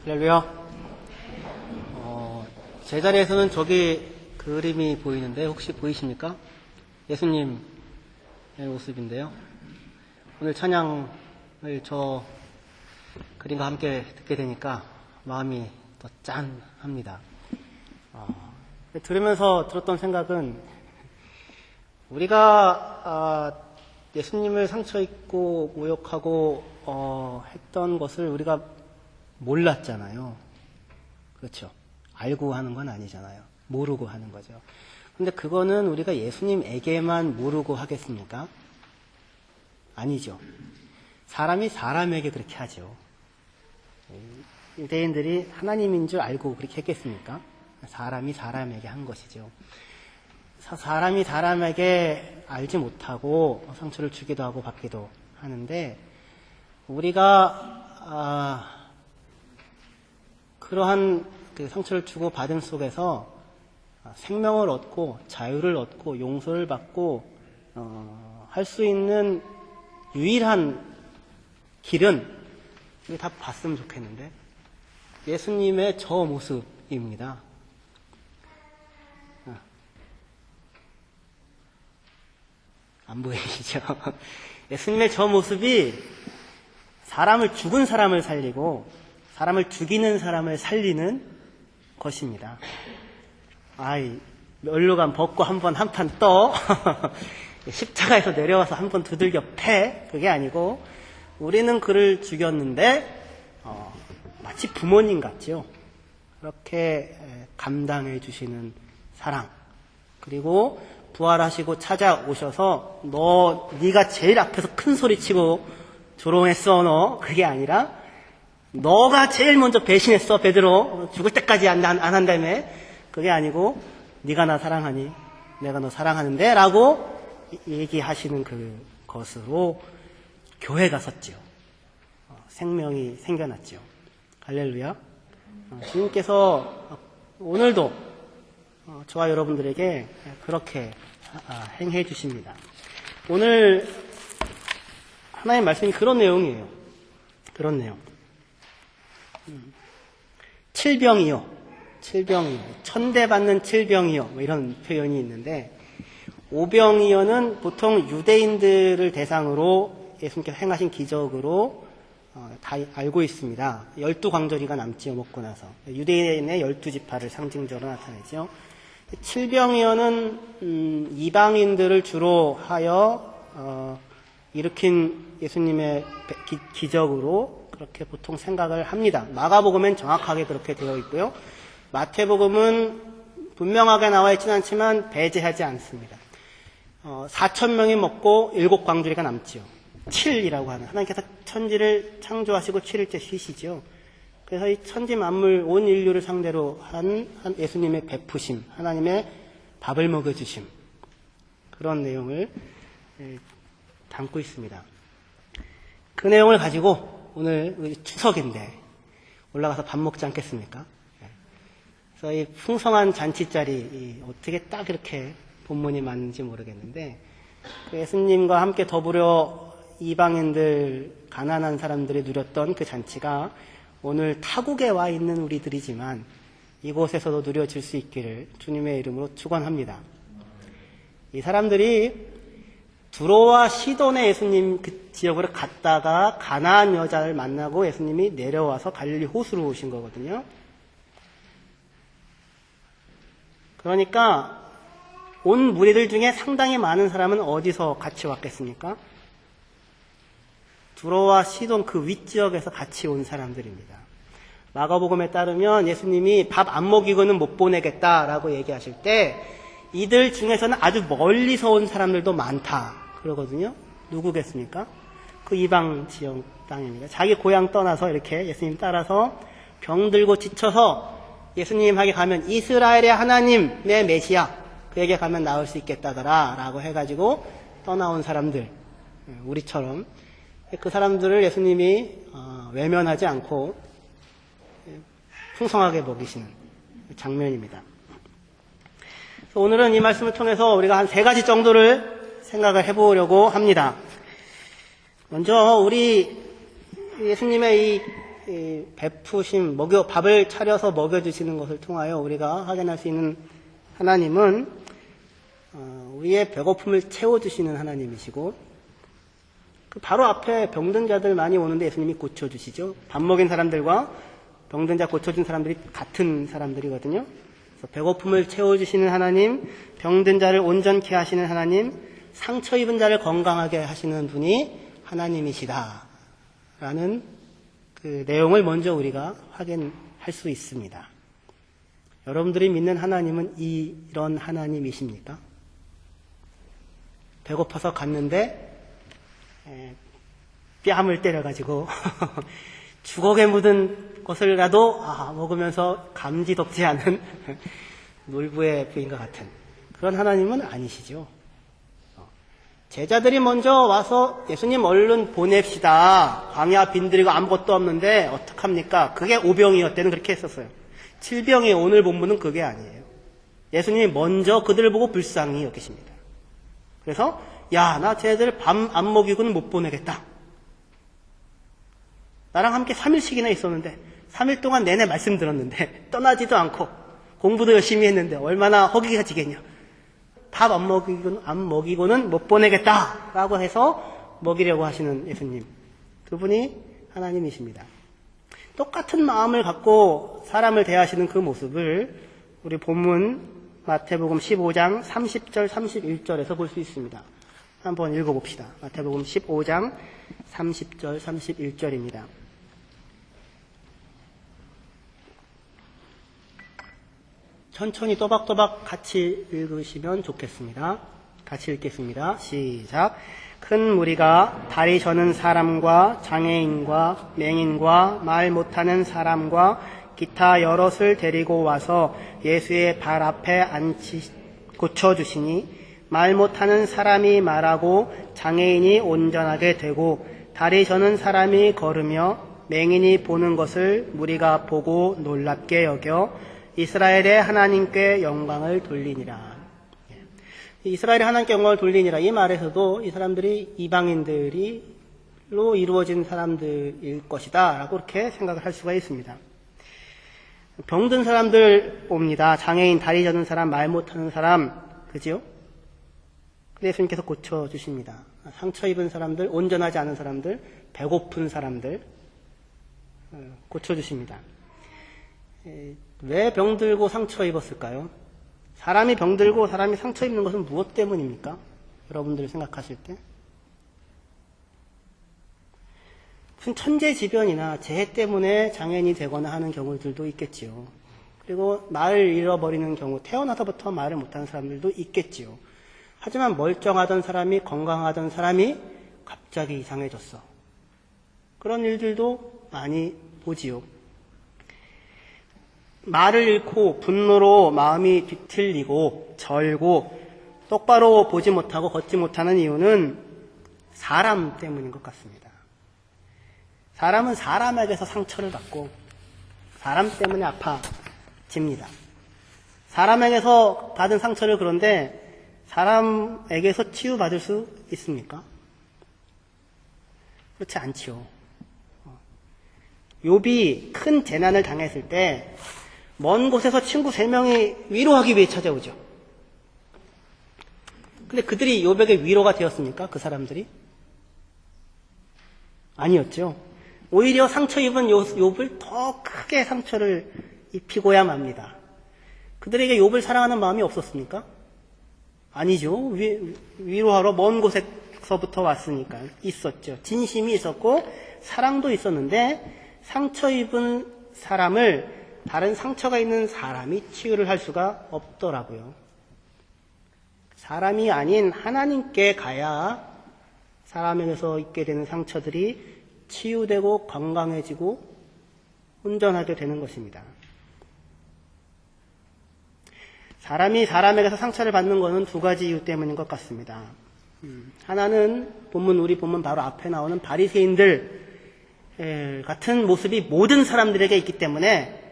할렐루야. 제 자리에서는 저기 그림이 보이는데 혹시 보이십니까? 예수님의 모습인데요. 오늘 찬양을 저 그림과 함께 듣게 되니까 마음이 더 짠합니다. 들으면서 들었던 생각은 우리가 예수님을 상처 입고 모욕하고 했던 것을 우리가 몰랐잖아요. 그렇죠. 알고 하는 건 아니잖아요. 모르고 하는 거죠. 근데 그거는 우리가 예수님에게만 모르고 하겠습니까? 아니죠. 사람이 사람에게 그렇게 하죠. 유대인들이 하나님인 줄 알고 그렇게 했겠습니까? 사람이 사람에게 한 것이죠. 사람이 사람에게 알지 못하고 상처를 주기도 하고 받기도 하는데 우리가 그러한 그 상처를 주고 받은 속에서 생명을 얻고 자유를 얻고 용서를 받고 할 수 있는 유일한 길은 우리 다 봤으면 좋겠는데 예수님의 저 모습입니다. 안 보이시죠? 예수님의 저 모습이 죽은 사람을 살리고 사람을 죽이는 사람을 살리는 것입니다. 면류관 벗고 한판 떠 십자가에서 내려와서 한번 두들겨 패 그게 아니고 우리는 그를 죽였는데 마치 부모님 같죠. 그렇게 감당해 주시는 사랑 그리고 부활하시고 찾아오셔서 네가 제일 앞에서 큰 소리 치고 조롱했어 너 그게 아니라 너가 제일 먼저 배신했어 베드로 죽을 때까지 안 한다며 그게 아니고 네가 나 사랑하니 내가 너 사랑하는데 라고 얘기하시는 그것으로 교회가 섰죠. 생명이 생겨났죠. 할렐루야. 주님께서 오늘도 저와 여러분들에게 그렇게 행해 주십니다. 오늘 하나님 말씀이 그런 내용이에요. 그런 내용. 칠병이요. 천대받는 칠병이요. 이런 표현이 있는데 오병이어는 보통 유대인들을 대상으로 예수님께서 행하신 기적으로 다 알고 있습니다. 12광저리가 남지요. 먹고 나서. 유대인의 12지파를 상징적으로 나타내죠. 칠병이어는 이방인들을 주로 하여 일으킨 예수님의 기적으로 그렇게 보통 생각을 합니다. 마가복음엔 정확하게 그렇게 되어 있고요. 마태복음은 분명하게 나와 있지는 않지만 배제하지 않습니다. 4,000명이 먹고 7광주리가 남지요. 7이라고 하는 하나님께서 천지를 창조하시고 7일째 쉬시죠. 그래서 이 천지 만물 온 인류를 상대로 한 예수님의 베푸심, 하나님의 밥을 먹여주심 그런 내용을 담고 있습니다. 그 내용을 가지고 오늘 추석인데 올라가서 밥 먹지 않겠습니까? 그래서 이 풍성한 잔치자리 어떻게 딱 이렇게 본문이 맞는지 모르겠는데 그 예수님과 함께 더불어 이방인들 가난한 사람들이 누렸던 그 잔치가 오늘 타국에 와 있는 우리들이지만 이곳에서도 누려질 수 있기를 주님의 이름으로 축원합니다. 이 사람들이 두로와 시돈의 예수님 그 지역으로 갔다가 가나안 여자를 만나고 예수님이 내려와서 갈릴리 호수로 오신 거거든요. 그러니까 온 무리들 중에 상당히 많은 사람은 어디서 같이 왔겠습니까? 두로와 시돈 그 윗지역에서 같이 온 사람들입니다. 마가복음에 따르면 예수님이 밥 안 먹이고는 못 보내겠다라고 얘기하실 때 이들 중에서는 아주 멀리서 온 사람들도 많다 그러거든요. 누구겠습니까? 그 이방 지역 땅입니다. 자기 고향 떠나서 이렇게 예수님 따라서 병들고 지쳐서 예수님에게 가면 이스라엘의 하나님의 메시아 그에게 가면 나을 수 있겠다더라 라고 해가지고 떠나온 사람들 우리처럼 그 사람들을 예수님이 외면하지 않고 풍성하게 먹이시는 장면입니다. 오늘은 이 말씀을 통해서 우리가 한 3가지 정도를 생각을 해보려고 합니다. 먼저 우리 예수님의 이 이 베푸심, 밥을 차려서 먹여주시는 것을 통하여 우리가 확인할 수 있는 하나님은 우리의 배고픔을 채워주시는 하나님이시고, 그 바로 앞에 병든 자들 많이 오는데 예수님이 고쳐주시죠. 밥 먹인 사람들과 병든 자 고쳐준 사람들이 같은 사람들이거든요. 그래서 배고픔을 채워주시는 하나님, 병든 자를 온전케 하시는 하나님, 상처 입은 자를 건강하게 하시는 분이 하나님이시다 라는 그 내용을 먼저 우리가 확인할 수 있습니다. 여러분들이 믿는 하나님은 이런 하나님이십니까? 배고파서 갔는데 뺨을 때려가지고 주걱에 묻은 것을라도 먹으면서 감지덕지 않은 놀부의 부인과 같은 그런 하나님은 아니시죠. 제자들이 먼저 와서 예수님 얼른 보냅시다. 광야 빈들이고 아무것도 없는데 어떡합니까? 그게 5병이었대는 그렇게 했었어요. 7병이 오늘 본문은 그게 아니에요. 예수님이 먼저 그들을 보고 불쌍히 여기십니다. 그래서 나 쟤들 밥 안 먹이고는 못 보내겠다. 나랑 함께 3일씩이나 있었는데 3일 동안 내내 말씀 들었는데 떠나지도 않고 공부도 열심히 했는데 얼마나 허기가 지겠냐. 밥 안 먹이고는 못 보내겠다 라고 해서 먹이려고 하시는 예수님, 그분이 하나님이십니다. 똑같은 마음을 갖고 사람을 대하시는 그 모습을 우리 본문 마태복음 15장 30절 31절에서 볼 수 있습니다. 한번 읽어봅시다. 마태복음 15장 30절 31절입니다. 천천히 또박또박 같이 읽으시면 좋겠습니다. 같이 읽겠습니다. 시작. 큰 무리가 다리 저는 사람과 장애인과 맹인과 말 못하는 사람과 기타 여럿을 데리고 와서 예수의 발 앞에 고쳐주시니 말 못하는 사람이 말하고 장애인이 온전하게 되고 다리 저는 사람이 걸으며 맹인이 보는 것을 무리가 보고 놀랍게 여겨 이스라엘의 하나님께 영광을 돌리니라. 이스라엘의 하나님께 영광을 돌리니라. 이 말에서도 이 사람들이 이방인들로 이루어진 사람들일 것이다 라고 이렇게 생각을 할 수가 있습니다. 병든 사람들 옵니다. 장애인, 다리 저는 사람, 말 못하는 사람, 그죠? 예수님께서 고쳐주십니다. 상처 입은 사람들, 온전하지 않은 사람들, 배고픈 사람들 고쳐주십니다. 왜 병들고 상처 입었을까요? 사람이 병들고 사람이 상처 입는 것은 무엇 때문입니까? 여러분들 생각하실 때? 무슨 천재지변이나 재해 때문에 장애인이 되거나 하는 경우들도 있겠지요. 그리고 말을 잃어버리는 경우, 태어나서부터 말을 못하는 사람들도 있겠지요. 하지만 멀쩡하던 사람이, 건강하던 사람이 갑자기 이상해졌어. 그런 일들도 많이 보지요. 말을 잃고 분노로 마음이 뒤틀리고 절고 똑바로 보지 못하고 걷지 못하는 이유는 사람 때문인 것 같습니다. 사람은 사람에게서 상처를 받고 사람 때문에 아파집니다. 사람에게서 받은 상처를 그런데 사람에게서 치유받을 수 있습니까? 그렇지 않지요. 욥이 큰 재난을 당했을 때 먼 곳에서 친구 3명이 위로하기 위해 찾아오죠. 근데 그들이 욥에게 위로가 되었습니까? 그 사람들이? 아니었죠. 오히려 상처 입은 욥을 더 크게 상처를 입히고야 맙니다. 그들에게 욥을 사랑하는 마음이 없었습니까? 아니죠. 위로하러 먼 곳에서부터 왔으니까 있었죠. 진심이 있었고 사랑도 있었는데 상처 입은 사람을 다른 상처가 있는 사람이 치유를 할 수가 없더라고요. 사람이 아닌 하나님께 가야 사람에게서 있게 되는 상처들이 치유되고 건강해지고 온전하게 되는 것입니다. 사람이 사람에게서 상처를 받는 것은 2가지 이유 때문인 것 같습니다. 하나는 우리 본문 바로 앞에 나오는 바리새인들 같은 모습이 모든 사람들에게 있기 때문에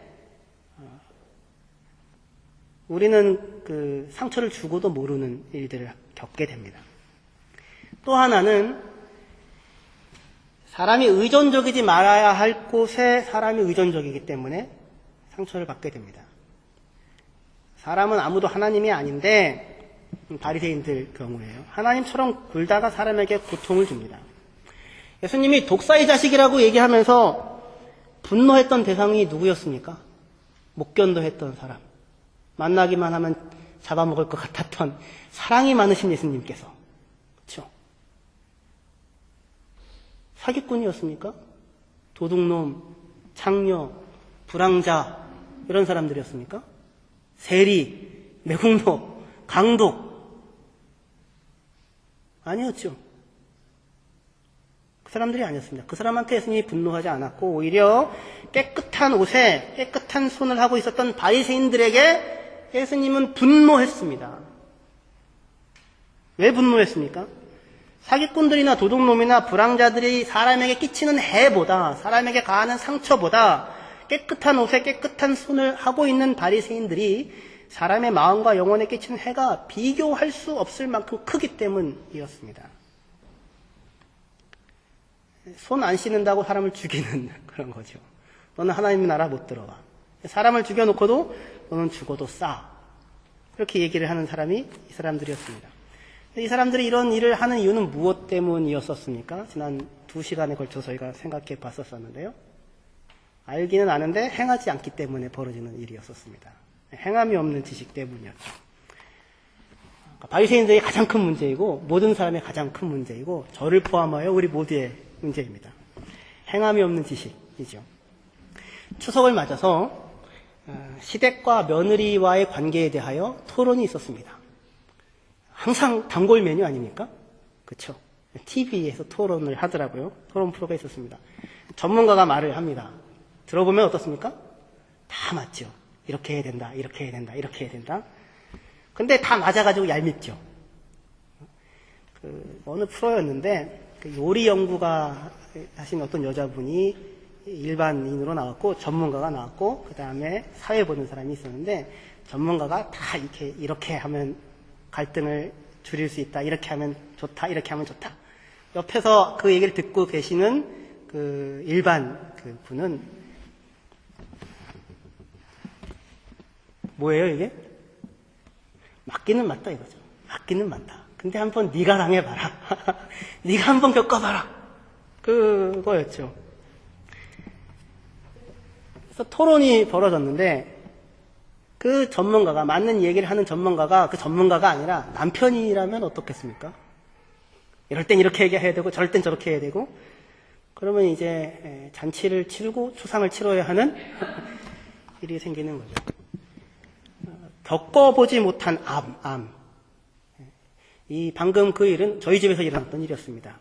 우리는 그 상처를 주고도 모르는 일들을 겪게 됩니다. 또 하나는 사람이 의존적이지 말아야 할 곳에 사람이 의존적이기 때문에 상처를 받게 됩니다. 사람은 아무도 하나님이 아닌데 바리새인들 경우에요. 하나님처럼 굴다가 사람에게 고통을 줍니다. 예수님이 독사의 자식이라고 얘기하면서 분노했던 대상이 누구였습니까? 못 견뎌했던 사람. 만나기만 하면 잡아먹을 것 같았던 사랑이 많으신 예수님께서. 그렇죠? 사기꾼이었습니까? 도둑놈, 창녀, 불황자 이런 사람들이었습니까? 세리, 매국노, 강독 아니었죠. 그 사람들이 아니었습니다. 그 사람한테 예수님이 분노하지 않았고 오히려 깨끗한 옷에 깨끗한 손을 하고 있었던 바리새인들에게 예수님은 분노했습니다. 왜 분노했습니까? 사기꾼들이나 도둑놈이나 불황자들이 사람에게 끼치는 해보다 사람에게 가하는 상처보다 깨끗한 옷에 깨끗한 손을 하고 있는 바리새인들이 사람의 마음과 영혼에 끼치는 해가 비교할 수 없을 만큼 크기 때문이었습니다. 손 안 씻는다고 사람을 죽이는 그런 거죠. 너는 하나님 나라 못 들어와. 사람을 죽여놓고도 너는 죽어도 싸. 이렇게 얘기를 하는 사람이 이 사람들이었습니다. 이 사람들이 이런 일을 하는 이유는 무엇 때문이었었습니까? 지난 2시간에 걸쳐서 저희가 생각해 봤었는데요. 알기는 아는데 행하지 않기 때문에 벌어지는 일이었었습니다. 행함이 없는 지식 때문이었죠. 바리새인들의 가장 큰 문제이고 모든 사람의 가장 큰 문제이고 저를 포함하여 우리 모두의 문제입니다. 행함이 없는 지식이죠. 추석을 맞아서 시댁과 며느리와의 관계에 대하여 토론이 있었습니다. 항상 단골 메뉴 아닙니까? 그렇죠. TV에서 토론을 하더라고요. 토론 프로가 있었습니다. 전문가가 말을 합니다. 들어보면 어떻습니까? 다 맞죠. 이렇게 해야 된다, 이렇게 해야 된다, 이렇게 해야 된다. 근데 다 맞아가지고 얄밉죠. 어느 프로였는데 요리 연구가 하신 어떤 여자분이 일반인으로 나왔고 전문가가 나왔고 그 다음에 사회 보는 사람이 있었는데 전문가가 다 이렇게 하면 갈등을 줄일 수 있다. 이렇게 하면 좋다. 이렇게 하면 좋다. 옆에서 그 얘기를 듣고 계시는 그 일반 그 분은 뭐예요 이게? 맞기는 맞다 이거죠. 맞기는 맞다. 근데 한번 네가 당해봐라. 네가 한번 겪어봐라. 그거였죠. 그래서 토론이 벌어졌는데 그 전문가가 맞는 얘기를 하는 전문가가 그 전문가가 아니라 남편이라면 어떻겠습니까? 이럴 땐 이렇게 얘기해야 되고 저럴 땐 저렇게 해야 되고 그러면 이제 잔치를 치르고 추상을 치러야 하는 일이 생기는 거죠. 겪어보지 못한 암. 방금 그 일은 저희 집에서 일어났던 일이었습니다.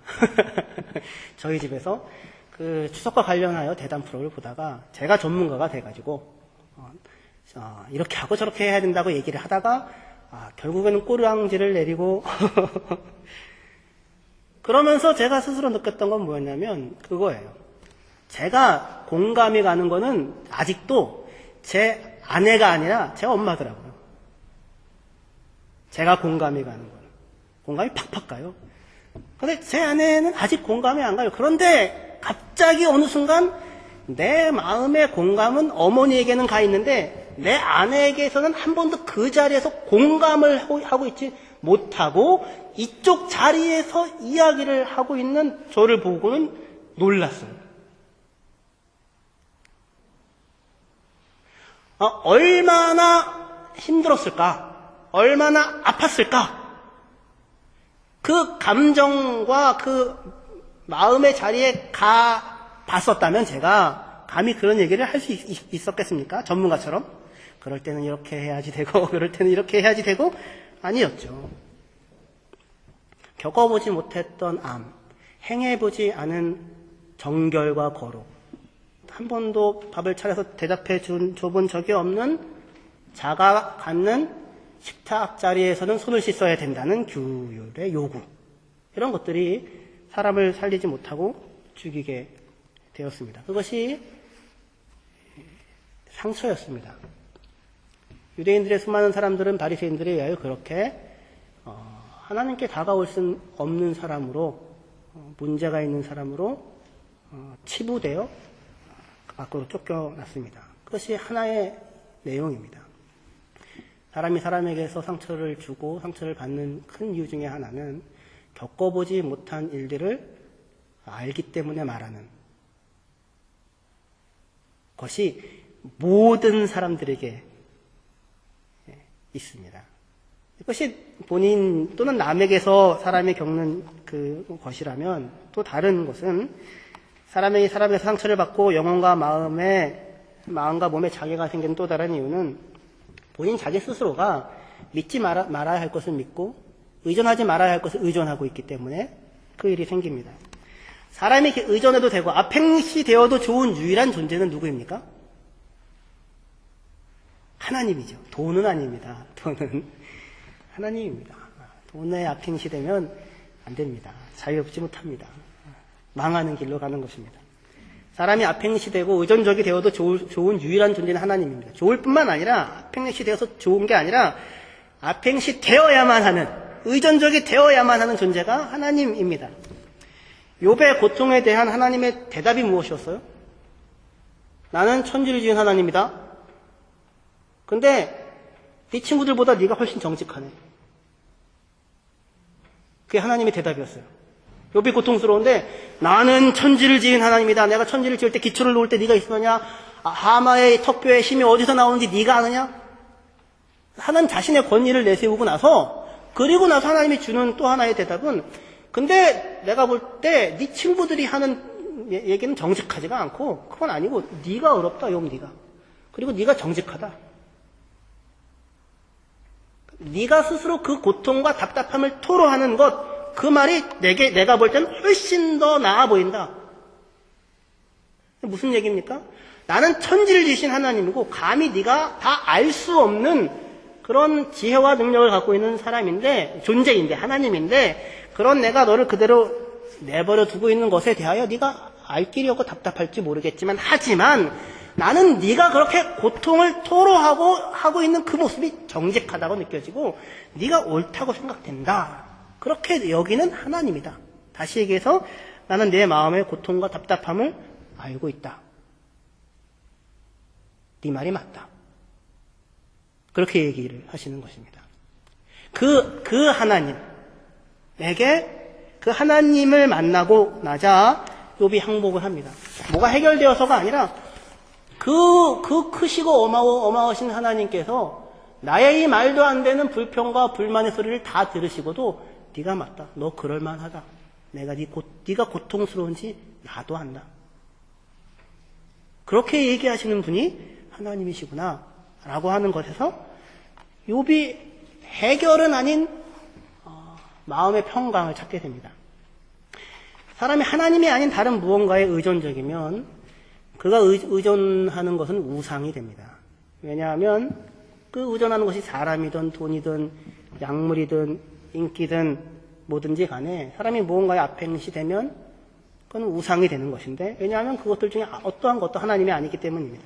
저희 집에서 그 추석과 관련하여 대담 프로를 보다가 제가 전문가가 돼가지고 이렇게 하고 저렇게 해야 된다고 얘기를 하다가 결국에는 꼬르앙지를 내리고 그러면서 제가 스스로 느꼈던 건 뭐였냐면 그거예요. 제가 공감이 가는 거는 아직도 제 아내가 아니라 제 엄마더라고요. 제가 공감이 가는 거는. 공감이 팍팍 가요. 근데 제 아내는 아직 공감이 안 가요. 그런데 갑자기 어느 순간 내 마음의 공감은 어머니에게는 가 있는데 내 아내에게서는 한 번도 그 자리에서 공감을 하고 있지 못하고 이쪽 자리에서 이야기를 하고 있는 저를 보고는 놀랐어요. 얼마나 힘들었을까? 얼마나 아팠을까? 그 감정과 그 마음의 자리에 가 봤었다면 제가 감히 그런 얘기를 할 수 있었겠습니까? 전문가처럼. 그럴 때는 이렇게 해야지 되고 그럴 때는 이렇게 해야지 되고 아니었죠. 겪어보지 못했던 암, 행해보지 않은 정결과 거룩, 한 번도 밥을 차려서 대답해 줘본 적이 없는 자가 갖는 식탁 자리에서는 손을 씻어야 된다는 규율의 요구, 이런 것들이 사람을 살리지 못하고 죽이게 되었습니다. 그것이 상처였습니다. 유대인들의 수많은 사람들은 바리새인들에 의하여 그렇게 하나님께 다가올 수 없는 사람으로, 문제가 있는 사람으로 치부되어 밖으로 쫓겨났습니다. 그것이 하나의 내용입니다. 사람이 사람에게서 상처를 주고 상처를 받는 큰 이유 중에 하나는 겪어보지 못한 일들을 알기 때문에 말하는 것이 모든 사람들에게 있습니다. 이것이 본인 또는 남에게서 사람이 겪는 그 것이라면, 또 다른 것은 사람에게서 상처를 받고 영혼과 마음과 몸에 장애가 생기는 또 다른 이유는 본인 자기 스스로가 믿지 말아야 할 것을 믿고 의존하지 말아야 할 것을 의존하고 있기 때문에 그 일이 생깁니다. 사람이 의존해도 되고 앞행시 되어도 좋은 유일한 존재는 누구입니까? 하나님이죠. 돈은 아닙니다. 돈은 하나님입니다. 돈에 앞행시 되면 안 됩니다. 자유롭지 못합니다. 망하는 길로 가는 것입니다. 사람이 앞행시 되고 의존적이 되어도 좋은 유일한 존재는 하나님입니다. 좋을 뿐만 아니라 앞행시 되어서 좋은 게 아니라 앞행시 되어야만 하는, 의존적이 되어야만 하는 존재가 하나님입니다. 욥의 고통에 대한 하나님의 대답이 무엇이었어요? 나는 천지를 지은 하나님이다. 근데 네 친구들보다 네가 훨씬 정직하네. 그게 하나님의 대답이었어요. 욥이 고통스러운데 나는 천지를 지은 하나님이다. 내가 천지를 지을 때 기초를 놓을 때 네가 있었느냐? 하마의 턱뼈에 힘이 어디서 나오는지 네가 아느냐? 하나님 자신의 권위를 내세우고 나서, 그리고 나서 하나님이 주는 또 하나의 대답은, 근데 내가 볼 때 네 친구들이 하는 얘기는 정직하지가 않고, 그건 아니고 네가 어렵다, 욥 네가. 그리고 네가 정직하다. 네가 스스로 그 고통과 답답함을 토로하는 것, 그 말이 내가 볼 때는 훨씬 더 나아 보인다. 무슨 얘기입니까? 나는 천지를 지신 하나님이고 감히 네가 다 알 수 없는 그런 지혜와 능력을 갖고 있는 존재인데, 하나님인데, 그런 내가 너를 그대로 내버려 두고 있는 것에 대하여 네가 알 길이 없고 답답할지 모르겠지만, 하지만 나는 네가 그렇게 고통을 토로하고 있는 그 모습이 정직하다고 느껴지고 네가 옳다고 생각된다. 그렇게 여기는 하나님이다. 다시 얘기해서 나는 내 마음의 고통과 답답함을 알고 있다. 네 말이 맞다. 그렇게 얘기를 하시는 것입니다. 그 하나님에게, 그 하나님을 만나고 나자 욥이 항복을 합니다. 뭐가 해결되어서가 아니라 그 크시고 어마어마하신 하나님께서 나의 이 말도 안 되는 불평과 불만의 소리를 다 들으시고도 네가 맞다. 너 그럴만하다. 네가 고통스러운지 나도 안다. 그렇게 얘기하시는 분이 하나님이시구나 라고 하는 것에서 욥이 해결은 아닌 마음의 평강을 찾게 됩니다. 사람이 하나님이 아닌 다른 무언가에 의존적이면 그가 의존하는 것은 우상이 됩니다. 왜냐하면 그 의존하는 것이 사람이든 돈이든 약물이든 인기든 뭐든지 간에 사람이 무언가에 앞행시 되면 그건 우상이 되는 것인데, 왜냐하면 그것들 중에 어떠한 것도 하나님이 아니기 때문입니다.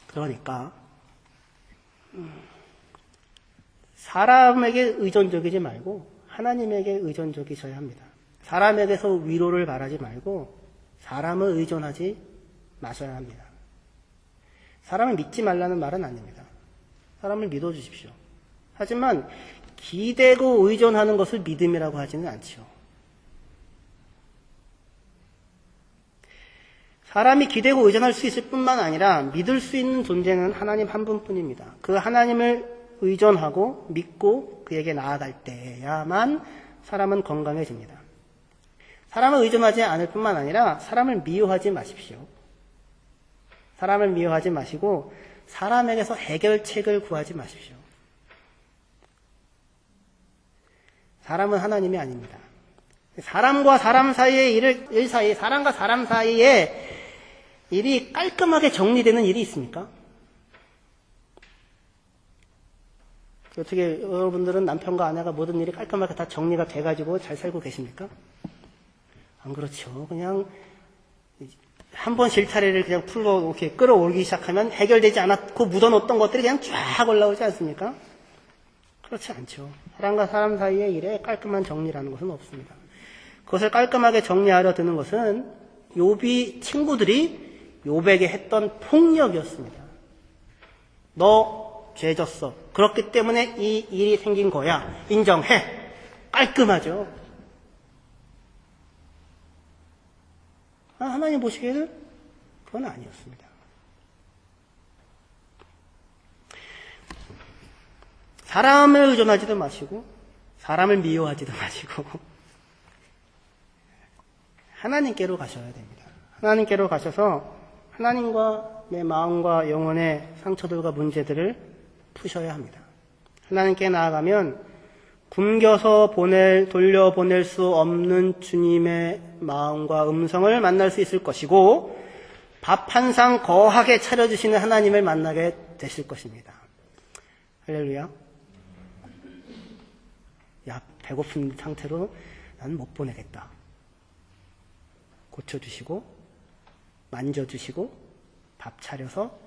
그러니까 사람에게 의존적이지 말고 하나님에게 의존적이셔야 합니다. 사람에게서 위로를 바라지 말고 사람을 의존하지 마셔야 합니다. 사람을 믿지 말라는 말은 아닙니다. 사람을 믿어주십시오. 하지만 기대고 의존하는 것을 믿음이라고 하지는 않지요. 사람이 기대고 의존할 수 있을 뿐만 아니라 믿을 수 있는 존재는 하나님 한 분뿐입니다. 그 하나님을 의존하고 믿고 그에게 나아갈 때야만 사람은 건강해집니다. 사람을 의존하지 않을 뿐만 아니라 사람을 미워하지 마십시오. 사람을 미워하지 마시고 사람에게서 해결책을 구하지 마십시오. 사람은 하나님이 아닙니다. 사람과 사람 사이의 사람과 사람 사이에 일이 깔끔하게 정리되는 일이 있습니까? 어떻게 여러분들은 남편과 아내가 모든 일이 깔끔하게 다 정리가 돼가지고 잘 살고 계십니까? 안 그렇죠. 그냥 한번 실타래를 그냥 풀로 이렇게 끌어올리기 시작하면 해결되지 않았고 묻어놓던 것들이 그냥 쫙 올라오지 않습니까? 그렇지 않죠. 사람과 사람 사이의 일에 깔끔한 정리라는 것은 없습니다. 그것을 깔끔하게 정리하려 드는 것은 욥이 친구들이 욥에게 했던 폭력이었습니다. 너 죄졌어. 그렇기 때문에 이 일이 생긴 거야. 인정해. 깔끔하죠. 하나님 보시기에는 그건 아니었습니다. 사람을 의존하지도 마시고 사람을 미워하지도 마시고 하나님께로 가셔야 됩니다. 하나님께로 가셔서 하나님과 내 마음과 영혼의 상처들과 문제들을 푸셔야 합니다. 하나님께 나아가면 굶겨서 돌려보낼 수 없는 주님의 마음과 음성을 만날 수 있을 것이고 밥 한 상 거하게 차려주시는 하나님을 만나게 되실 것입니다. 할렐루야. 야, 배고픈 상태로 난 못 보내겠다. 고쳐주시고 만져주시고 밥 차려서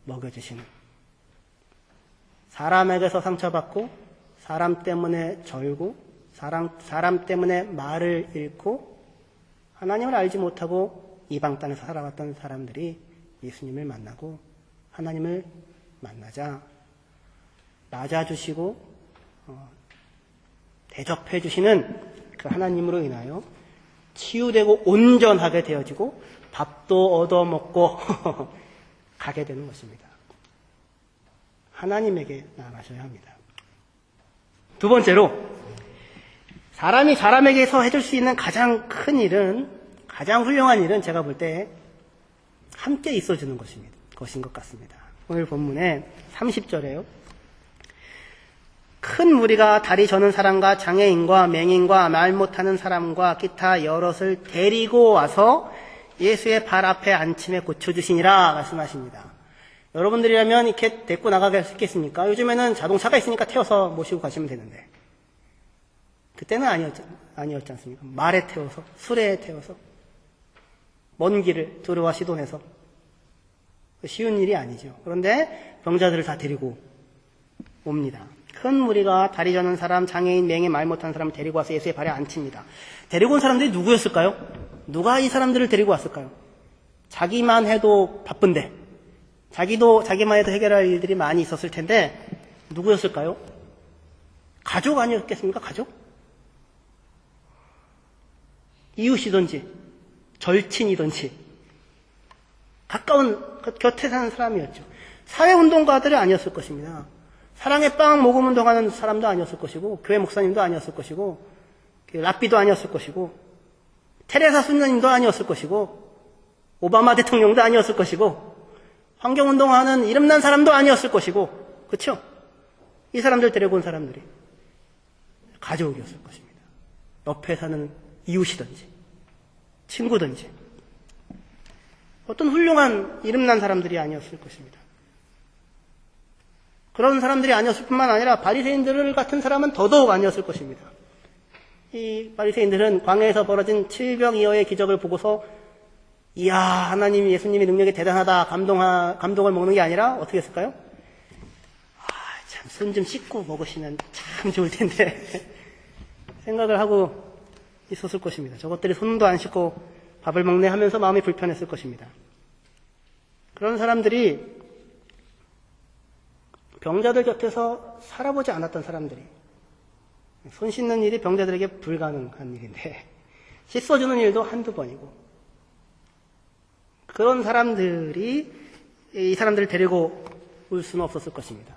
먹여주시는, 사람에게서 상처받고 사람 때문에 절고 사람 때문에 말을 잃고 하나님을 알지 못하고 이방 땅에서 살아왔던 사람들이 예수님을 만나고 하나님을 만나자 맞아주시고 대접해 주시는 그 하나님으로 인하여 치유되고 온전하게 되어지고 밥도 얻어먹고 가게 되는 것입니다. 하나님에게 나아가셔야 합니다. 두 번째로, 사람이 사람에게서 해줄 수 있는 가장 큰 일은, 가장 훌륭한 일은 제가 볼 때 함께 있어주는 것인 것 같습니다. 오늘 본문에 30절에요. 큰 무리가 다리 저는 사람과 장애인과 맹인과 말 못하는 사람과 기타 여럿을 데리고 와서 예수의 발 앞에 앉힘에 고쳐주시니라 말씀하십니다. 여러분들이라면 이렇게 데리고 나가게 할 수 있겠습니까? 요즘에는 자동차가 있으니까 태워서 모시고 가시면 되는데 그때는 아니었지 않습니까? 말에 태워서, 수레에 태워서 먼 길을 두루와 시돈해서 쉬운 일이 아니죠. 그런데 병자들을 다 데리고 옵니다. 큰 무리가 다리 저는 사람, 장애인, 맹인, 말 못하는 사람을 데리고 와서 예수의 발에 앉힙니다. 데리고 온 사람들이 누구였을까요? 누가 이 사람들을 데리고 왔을까요? 자기만 해도 바쁜데, 자기만 해도 해결할 일들이 많이 있었을 텐데 누구였을까요? 가족 아니었겠습니까? 가족? 이웃이든지 절친이든지 가까운 곁에 사는 사람이었죠. 사회운동가들이 아니었을 것입니다. 사랑의 빵 모금 운동하는 사람도 아니었을 것이고 교회 목사님도 아니었을 것이고 랍비도 아니었을 것이고 테레사 수녀님도 아니었을 것이고 오바마 대통령도 아니었을 것이고 환경운동하는 이름난 사람도 아니었을 것이고, 그렇죠? 이 사람들 데리고 온 사람들이 가족이었을 것입니다. 옆에 사는 이웃이든지 친구든지 어떤 훌륭한 이름난 사람들이 아니었을 것입니다. 그런 사람들이 아니었을 뿐만 아니라 바리새인들 같은 사람은 더더욱 아니었을 것입니다. 이 바리새인들은 광야에서 벌어진 7병2어의 기적을 보고서 이야, 하나님, 예수님의 능력이 대단하다, 감동을 먹는 게 아니라 어떻게 했을까요? 참, 손 좀 씻고 먹으시면 참 좋을 텐데 생각을 하고 있었을 것입니다. 저것들이 손도 안 씻고 밥을 먹네 하면서 마음이 불편했을 것입니다. 그런 사람들이 병자들 곁에서 살아보지 않았던 사람들이, 손 씻는 일이 병자들에게 불가능한 일인데 씻어주는 일도 한두 번이고, 그런 사람들이 이 사람들을 데리고 올 수는 없었을 것입니다.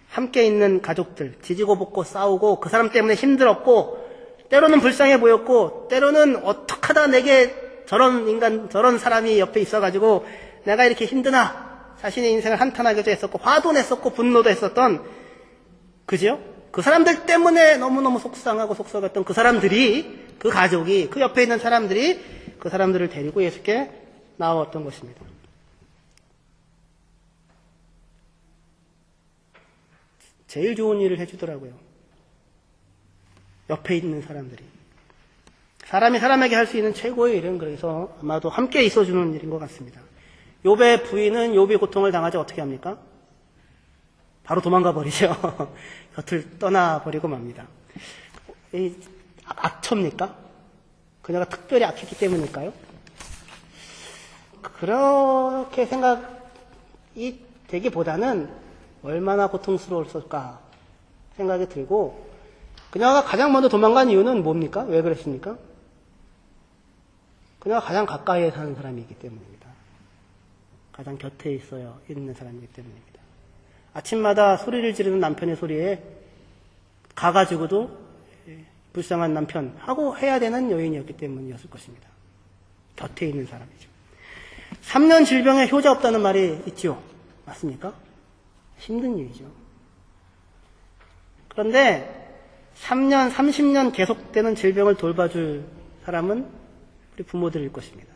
함께 있는 가족들, 지지고 볶고 싸우고 그 사람 때문에 힘들었고 때로는 불쌍해 보였고 때로는 어떡하다 내게 저런 사람이 옆에 있어가지고 내가 이렇게 힘드나 자신의 인생을 한탄하게도 했었고 화도 냈었고 분노도 했었던, 그죠? 그 사람들 때문에 너무너무 속상하고 속썩였던 그 사람들이, 그 가족이, 그 옆에 있는 사람들이 그 사람들을 데리고 예수께 나왔던 것입니다. 제일 좋은 일을 해주더라고요. 옆에 있는 사람들이. 사람이 사람에게 할 수 있는 최고의 일은 그래서 아마도 함께 있어주는 일인 것 같습니다. 욥의 부인은 욥이 고통을 당하자 어떻게 합니까? 바로 도망가 버리죠. 곁을 떠나버리고 맙니다. 악처입니까? 그녀가 특별히 악했기 때문일까요? 그렇게 생각이 되기보다는 얼마나 고통스러웠을까 생각이 들고, 그녀가 가장 먼저 도망간 이유는 뭡니까? 왜 그랬습니까? 그녀가 가장 가까이에 사는 사람이기 때문입니다. 가장 곁에 있는 사람이기 때문입니다. 아침마다 소리를 지르는 남편의 소리에 가가지고도 불쌍한 남편 하고 해야 되는 여인이었기 때문이었을 것입니다. 곁에 있는 사람이죠. 3년 질병에 효자 없다는 말이 있죠. 맞습니까? 힘든 일이죠. 그런데 3년, 30년 계속되는 질병을 돌봐줄 사람은 우리 부모들일 것입니다.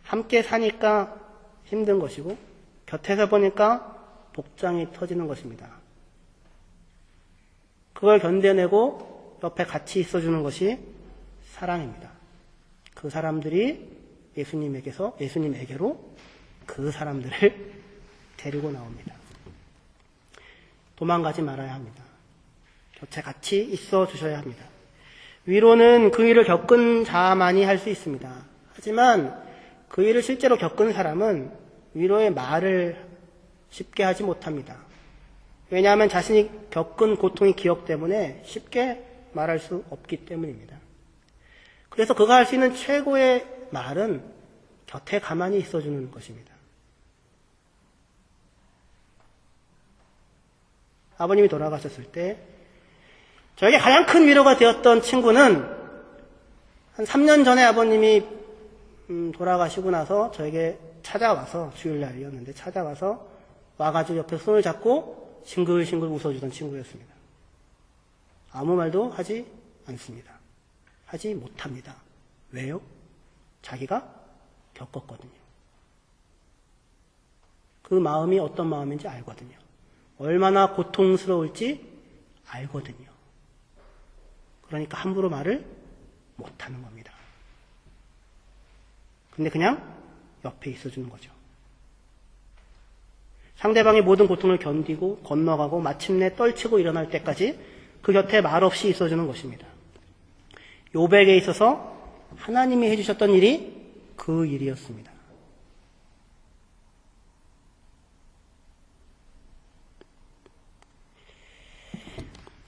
함께 사니까 힘든 것이고 곁에서 보니까 복장이 터지는 것입니다. 그걸 견뎌내고 옆에 같이 있어주는 것이 사랑입니다. 그 사람들이 예수님에게로 그 사람들을 데리고 나옵니다. 도망가지 말아야 합니다. 곁에 같이 있어 주셔야 합니다. 위로는 그 일을 겪은 자만이 할 수 있습니다. 하지만 그 일을 실제로 겪은 사람은 위로의 말을 쉽게 하지 못합니다. 왜냐하면 자신이 겪은 고통의 기억 때문에 쉽게 말할 수 없기 때문입니다. 그래서 그가 할 수 있는 최고의 말은 곁에 가만히 있어주는 것입니다. 아버님이 돌아가셨을 때 저에게 가장 큰 위로가 되었던 친구는 한 3년 전에 아버님이 돌아가시고 나서 저에게 찾아와서, 주일날이었는데 찾아와서 와가지고 옆에 손을 잡고 싱글싱글 웃어주던 친구였습니다. 아무 말도 하지 않습니다. 하지 못합니다. 왜요? 자기가 겪었거든요. 그 마음이 어떤 마음인지 알거든요. 얼마나 고통스러울지 알거든요. 그러니까 함부로 말을 못하는 겁니다. 근데 그냥 옆에 있어주는 거죠. 상대방의 모든 고통을 견디고 건너가고 마침내 떨치고 일어날 때까지 그 곁에 말없이 있어주는 것입니다. 욥에게 있어서 하나님이 해주셨던 일이 그 일이었습니다.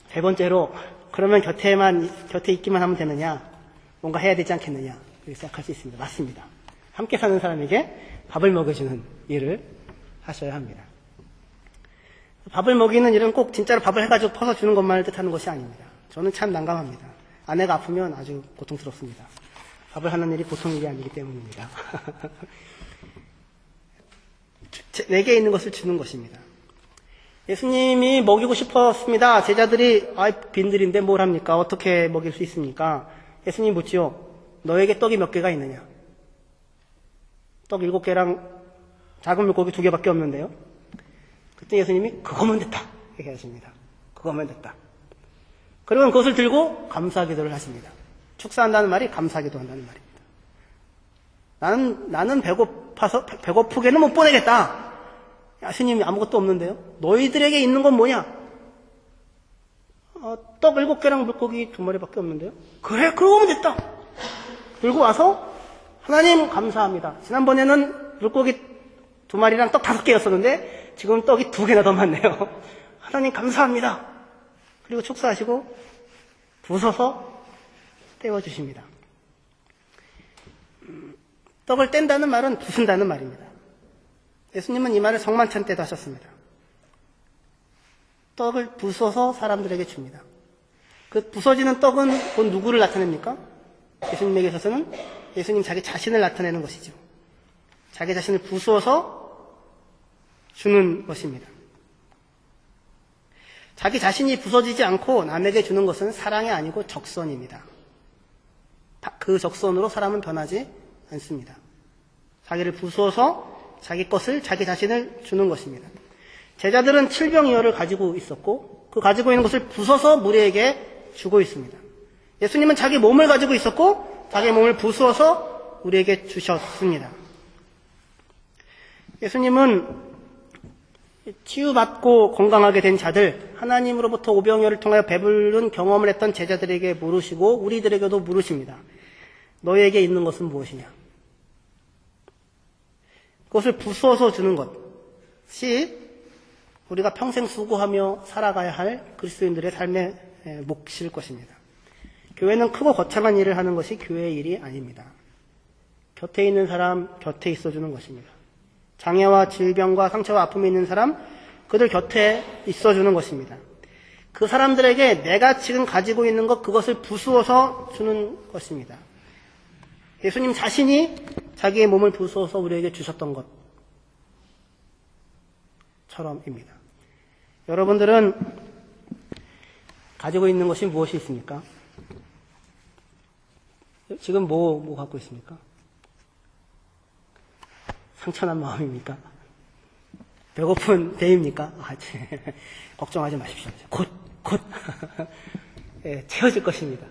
세 번째로, 그러면 곁에 있기만 하면 되느냐? 뭔가 해야 되지 않겠느냐? 이렇게 생각할 수 있습니다. 맞습니다. 함께 사는 사람에게 밥을 먹여주는 일을 하셔야 합니다. 밥을 먹이는 일은 꼭 진짜로 밥을 해가지고 퍼서 주는 것만을 뜻하는 것이 아닙니다. 저는 참 난감합니다. 아내가 아프면 아주 고통스럽습니다. 밥을 하는 일이 보통 일이 아니기 때문입니다. 내게 있는 것을 주는 것입니다. 예수님이 먹이고 싶었습니다. 제자들이 빈들인데 뭘 합니까? 어떻게 먹일 수 있습니까? 예수님 묻지요. 너에게 떡이 몇 개가 있느냐? 떡 7개랑 작은 물고기 2개밖에 없는데요. 그때 예수님이 그거면 됐다 얘기하십니다. 그거면 됐다. 그리고 그것을 들고 감사기도를 하십니다. 축사한다는 말이 감사기도 한다는 말입니다. 나는 배고프게는 못 보내겠다. 예수님이 아무것도 없는데요. 너희들에게 있는 건 뭐냐? 떡 7개랑 물고기 2마리밖에 없는데요. 그래, 그러면 됐다. 들고 와서 하나님 감사합니다. 지난번에는 물고기 2마리랑 떡 5개였었는데 지금 떡이 2개나 더 많네요. 하나님 감사합니다. 그리고 축사하시고 부숴서 떼어주십니다. 떡을 뗀다는 말은 부순다는 말입니다. 예수님은 이 말을 성만찬 때도 하셨습니다. 떡을 부숴서 사람들에게 줍니다. 그 부서지는 떡은 곧 누구를 나타냅니까? 예수님에게 있어서는 예수님 자기 자신을 나타내는 것이죠. 자기 자신을 부수어서 주는 것입니다. 자기 자신이 부서지지 않고 남에게 주는 것은 사랑이 아니고 적선입니다. 그 적선으로 사람은 변하지 않습니다. 자기를 부수어서 자기 것을, 자기 자신을 주는 것입니다. 제자들은 칠병이어를 가지고 있었고 그 가지고 있는 것을 부숴서 무리에게 주고 있습니다. 예수님은 자기 몸을 가지고 있었고 자기 몸을 부수어서 우리에게 주셨습니다. 예수님은 치유받고 건강하게 된 자들, 하나님으로부터 오병이어를 통하여 배부른 경험을 했던 제자들에게 물으시고 우리들에게도 물으십니다. 너에게 있는 것은 무엇이냐? 그것을 부수어서 주는 것이 우리가 평생 수고하며 살아가야 할 그리스도인들의 삶의 몫일 것입니다. 교회는 크고 거창한 일을 하는 것이 교회의 일이 아닙니다. 곁에 있는 사람 곁에 있어주는 것입니다. 장애와 질병과 상처와 아픔이 있는 사람 그들 곁에 있어주는 것입니다. 그 사람들에게 내가 지금 가지고 있는 것 그것을 부수어서 주는 것입니다. 예수님 자신이 자기의 몸을 부수어서 우리에게 주셨던 것처럼입니다. 여러분들은 가지고 있는 것이 무엇이 있습니까? 지금 뭐 갖고 있습니까? 상처난 마음입니까? 배고픈 배입니까? 걱정하지 마십시오. 곧 예, 채워질 것입니다.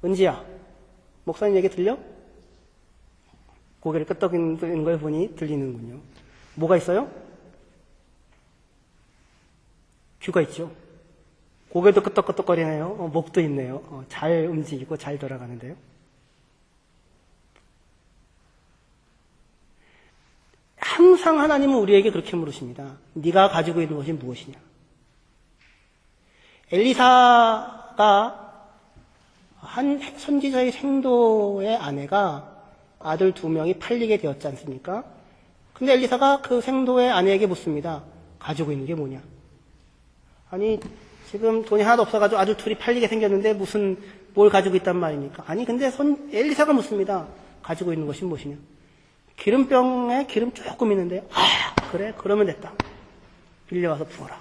은지야, 목사님 얘기 들려? 고개를 끄덕이는 걸 보니 들리는군요. 뭐가 있어요? 귀가 있죠. 고개도 끄덕끄덕거리네요. 목도 있네요. 잘 움직이고 잘 돌아가는데요. 항상 하나님은 우리에게 그렇게 물으십니다. 네가 가지고 있는 것이 무엇이냐? 엘리사가 한 선지자의 생도의 아내가 아들 2명이 팔리게 되었지 않습니까? 근데 엘리사가 그 생도의 아내에게 묻습니다. 가지고 있는 게 뭐냐? 아니 지금 돈이 하나도 없어가지고 아들 둘이 팔리게 생겼는데 뭘 가지고 있단 말입니까? 아니 근데 엘리사가 묻습니다. 가지고 있는 것이 무엇이냐? 기름병에 기름 조금 있는데 그래 그러면 됐다. 빌려와서 부어라.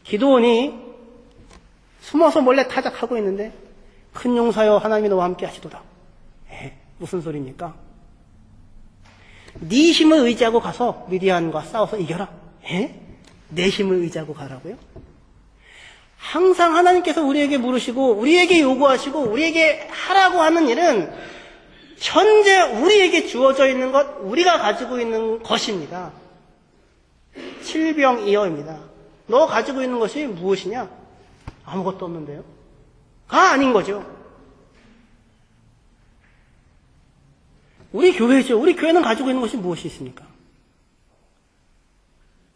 기드온이 숨어서 몰래 타작하고 있는데 큰 용사여 하나님이 너와 함께 하시도다. 무슨 소리입니까? 네 힘을 의지하고 가서 미디안과 싸워서 이겨라. 내 힘을 의지하고 가라고요? 항상 하나님께서 우리에게 물으시고 우리에게 요구하시고 우리에게 하라고 하는 일은 현재 우리에게 주어져 있는 것, 우리가 가지고 있는 것입니다. 칠병이어입니다. 너 가지고 있는 것이 무엇이냐? 아무것도 없는데요. 가 아닌 거죠. 우리 교회죠. 우리 교회는 가지고 있는 것이 무엇이 있습니까?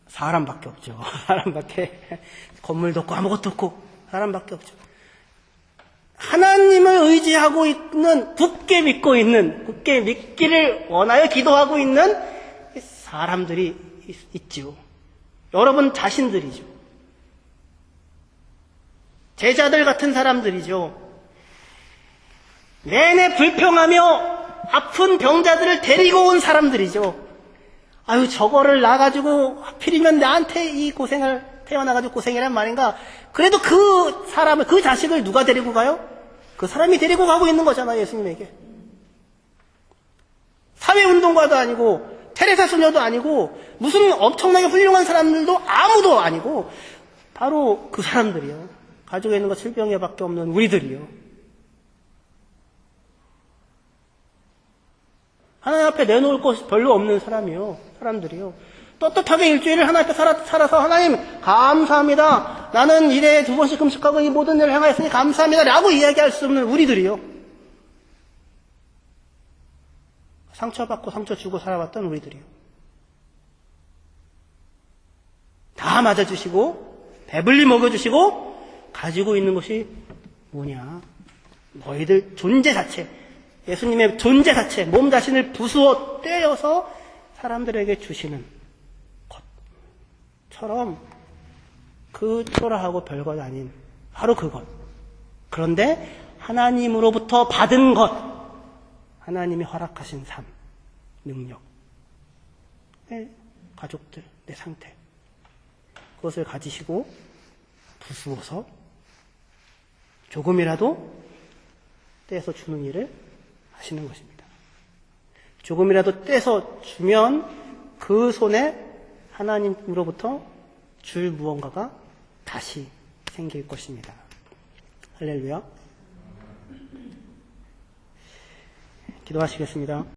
사람밖에 없죠. 사람밖에 건물도 없고 아무것도 없고 사람밖에 없죠. 하나님을 의지하고 있는, 굳게 믿기를 원하여 기도하고 있는 사람들이 있죠. 여러분 자신들이죠. 제자들 같은 사람들이죠. 내내 불평하며 아픈 병자들을 데리고 온 사람들이죠. 아유, 저거를 놔가지고 하필이면 나한테 이 고생을 태어나가지고 고생이란 말인가. 그래도 그 사람을, 그 자식을 누가 데리고 가요? 그 사람이 데리고 가고 있는 거잖아요, 예수님에게. 사회운동가도 아니고 테레사 소녀도 아니고 무슨 엄청나게 훌륭한 사람들도 아무도 아니고 바로 그 사람들이요. 가지고 있는 거 질병에밖에 없는 우리들이요. 하나님 앞에 내놓을 것이 별로 없는 사람들이요. 떳떳하게 일주일을 하나님 앞에 살아서 하나님 감사합니다. 나는 일에 2번씩 금식하고 이 모든 일을 행하였으니 감사합니다. 라고 이야기할 수 없는 우리들이요. 상처받고 상처 주고 살아왔던 우리들이요. 다 맞아주시고 배불리 먹여주시고 가지고 있는 것이 뭐냐? 너희들 존재 자체, 예수님의 존재 자체, 몸 자신을 부수어 떼어서 사람들에게 주시는 것처럼 그 초라하고 별것 아닌 바로 그것. 그런데 하나님으로부터 받은 것, 하나님이 허락하신 삶, 능력, 내 가족들, 내 상태, 그것을 가지시고 부수어서 조금이라도 떼서 주는 일을 하시는 것입니다. 조금이라도 떼서 주면 그 손에 하나님으로부터 줄 무언가가 다시 생길 것입니다. 할렐루야. 기도하시겠습니다.